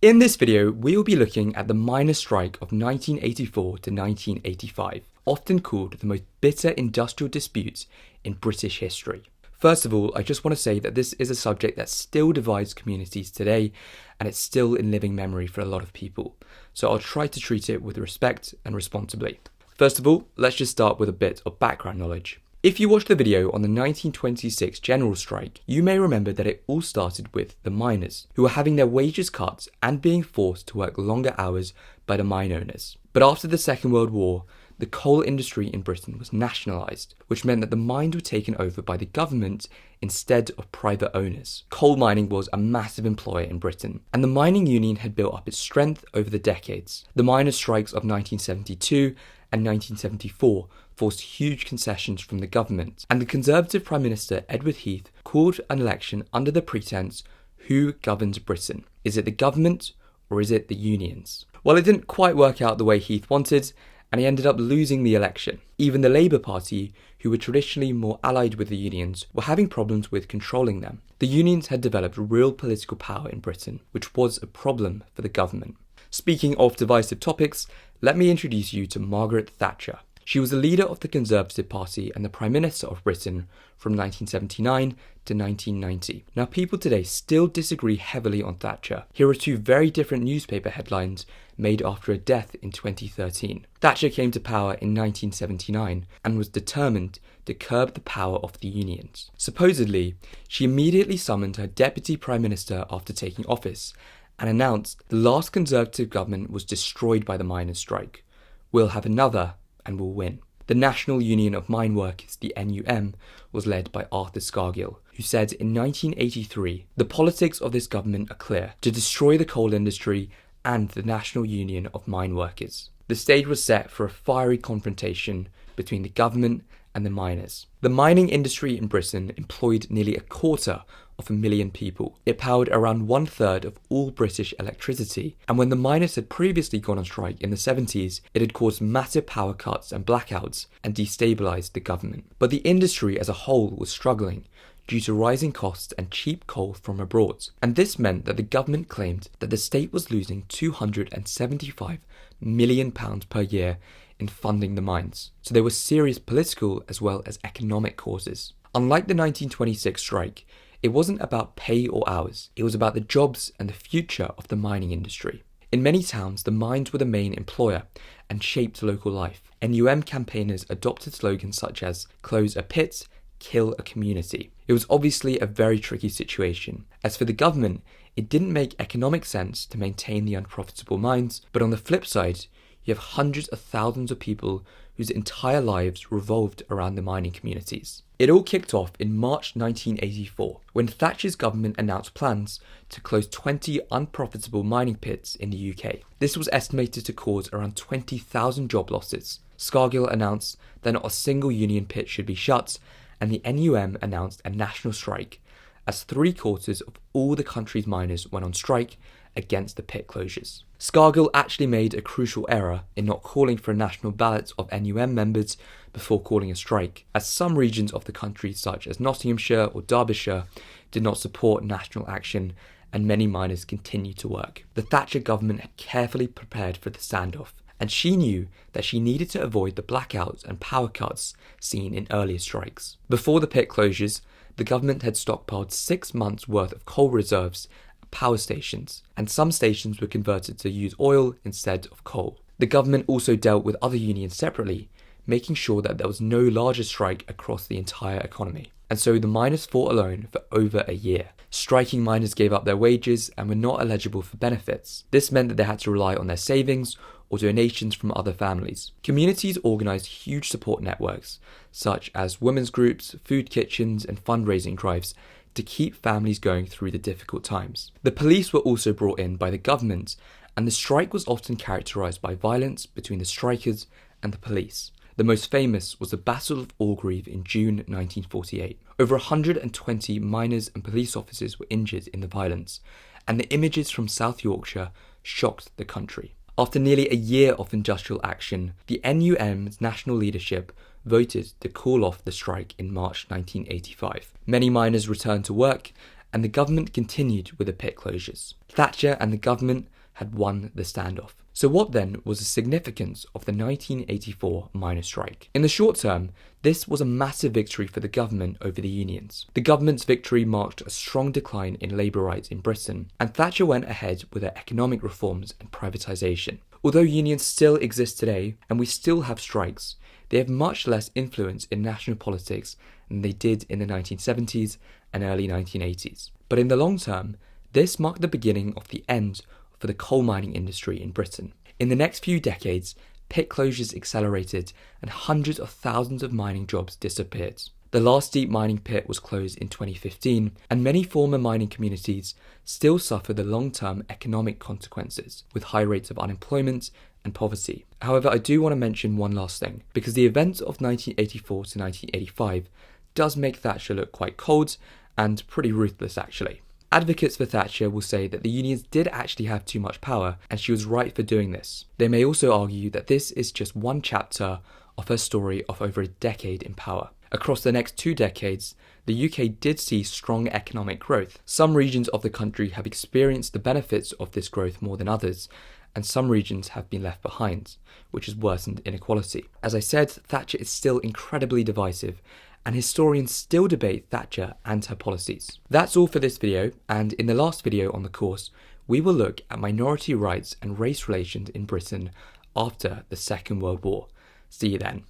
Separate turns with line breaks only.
In this video, we will be looking at the miners' strike of 1984 to 1985, often called the most bitter industrial disputes in British history. First of all, I just want to say that this is a subject that still divides communities today, and it's still in living memory for a lot of people, so I'll try to treat it with respect and responsibly. First of all, let's just start with a bit of background knowledge. If you watched the video on the 1926 general strike, you may remember that it all started with the miners, who were having their wages cut and being forced to work longer hours by the mine owners. But after the Second World War, the coal industry in Britain was nationalised, which meant that the mines were taken over by the government instead of private owners. Coal mining was a massive employer in Britain, and the mining union had built up its strength over the decades. The miners' strikes of 1972 and 1974 forced huge concessions from the government, and the Conservative Prime Minister Edward Heath called an election under the pretence, who governs Britain? Is it the government or is it the unions? Well, it didn't quite work out the way Heath wanted, and he ended up losing the election. Even the Labour Party, who were traditionally more allied with the unions, were having problems with controlling them. The unions had developed real political power in Britain, which was a problem for the government. Speaking of divisive topics, let me introduce you to Margaret Thatcher. She was the leader of the Conservative Party and the Prime Minister of Britain from 1979 to 1990. Now, people today still disagree heavily on Thatcher. Here are two very different newspaper headlines made after her death in 2013. Thatcher came to power in 1979 and was determined to curb the power of the unions. Supposedly, she immediately summoned her Deputy Prime Minister after taking office and announced the last Conservative government was destroyed by the miners' strike. We'll have another and will win. The National Union of Mine Workers, the NUM, was led by Arthur Scargill, who said in 1983, "The politics of this government are clear: to destroy the coal industry and the National Union of Mine Workers." The stage was set for a fiery confrontation between the government and the miners. The mining industry in Britain employed nearly 250,000 people. It powered around 1/3 of all British electricity, and when the miners had previously gone on strike in the 70s, it had caused massive power cuts and blackouts and destabilised the government. But the industry as a whole was struggling due to rising costs and cheap coal from abroad, and this meant that the government claimed that the state was losing £275 million per year in funding the mines. So there were serious political as well as economic causes. Unlike the 1926 strike, it wasn't about pay or hours, it was about the jobs and the future of the mining industry. In many towns, the mines were the main employer and shaped local life. NUM campaigners adopted slogans such as "close a pit, kill a community." It was obviously a very tricky situation. As for the government, it didn't make economic sense to maintain the unprofitable mines, but on the flip side, you have hundreds of thousands of people whose entire lives revolved around the mining communities. It all kicked off in March 1984, when Thatcher's government announced plans to close 20 unprofitable mining pits in the UK. This was estimated to cause around 20,000 job losses. Scargill announced that not a single union pit should be shut, and the NUM announced a national strike, as 3/4 of all the country's miners went on strike against the pit closures. Scargill actually made a crucial error in not calling for a national ballot of NUM members before calling a strike, as some regions of the country, such as Nottinghamshire or Derbyshire, did not support national action, and many miners continued to work. The Thatcher government had carefully prepared for the standoff, and she knew that she needed to avoid the blackouts and power cuts seen in earlier strikes. Before the pit closures, the government had stockpiled 6 months' worth of coal reserves at power stations, and some stations were converted to use oil instead of coal. The government also dealt with other unions separately, making sure that there was no larger strike across the entire economy. And so the miners fought alone for over a year. Striking miners gave up their wages and were not eligible for benefits. This meant that they had to rely on their savings or donations from other families. Communities organised huge support networks, such as women's groups, food kitchens, and fundraising drives to keep families going through the difficult times. The police were also brought in by the government, and the strike was often characterised by violence between the strikers and the police. The most famous was the Battle of Orgreave in June 1948. Over 120 miners and police officers were injured in the violence, and the images from South Yorkshire shocked the country. After nearly a year of industrial action, the NUM's national leadership voted to call off the strike in March 1985. Many miners returned to work, and the government continued with the pit closures. Thatcher and the government had won the standoff. So what then was the significance of the 1984 miners' strike? In the short term, this was a massive victory for the government over the unions. The government's victory marked a strong decline in labour rights in Britain, and Thatcher went ahead with her economic reforms and privatisation. Although unions still exist today, and we still have strikes, they have much less influence in national politics than they did in the 1970s and early 1980s. But in the long term, this marked the beginning of the end for the coal mining industry in Britain. In the next few decades, pit closures accelerated and hundreds of thousands of mining jobs disappeared. The last deep mining pit was closed in 2015, and many former mining communities still suffer the long-term economic consequences, with high rates of unemployment and poverty. However, I do want to mention one last thing, because the events of 1984 to 1985 does make Thatcher look quite cold and pretty ruthless actually. Advocates for Thatcher will say that the unions did actually have too much power and she was right for doing this. They may also argue that this is just one chapter of her story of over a decade in power. Across the next 2 decades, the UK did see strong economic growth. Some regions of the country have experienced the benefits of this growth more than others, and some regions have been left behind, which has worsened inequality. As I said, Thatcher is still incredibly divisive, and historians still debate Thatcher and her policies. That's all for this video, and in the last video on the course, we will look at minority rights and race relations in Britain after the Second World War. See you then.